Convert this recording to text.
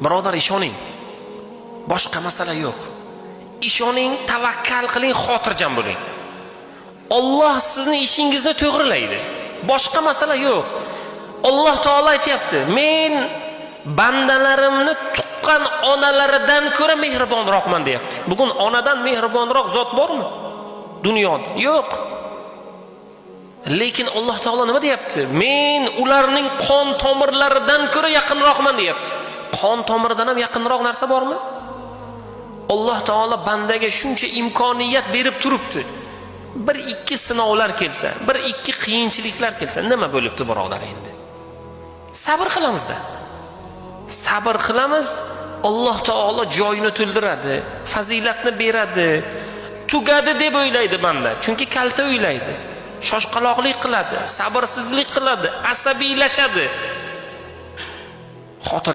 Birodar, ishoning. Boshqa masala yo'q. Ishoning, tavakkal qiling, xotirjam bo'ling. Alloh sizni ishingizni to'g'rilaydi. Boshqa masala yo'q. Alloh taolo aytayapti, men bandalarimni tuqqan onalaridan ko'ra mehribonroqman deyapti. Bugun onadan mehribonroq zot bormi dunyoda? Yo'q. Lekin Alloh taolo nima deyapti? Men ularning qon tomirlaridan ko'ra yaqinroqman deyapti. Qon tomiridan ham yaqinroq narsa bormi? Alloh taolo bandaga shuncha imkoniyat berib turibdi. Bir ikki sinovlar kelsa, bir ikki qiyinchiliklar kelsa, nima bo'libdi birodar endi? Sabr qilamizda. Sabr qilamiz, Alloh taolo joyini to'ldiradi, fazilatni beradi. Tugadi deb o'ylaydi banda, chunki kalta o'ylaydi. Shoshqaloqlik qiladi, sabrsizlik qiladi, asabiylashadi. Xotir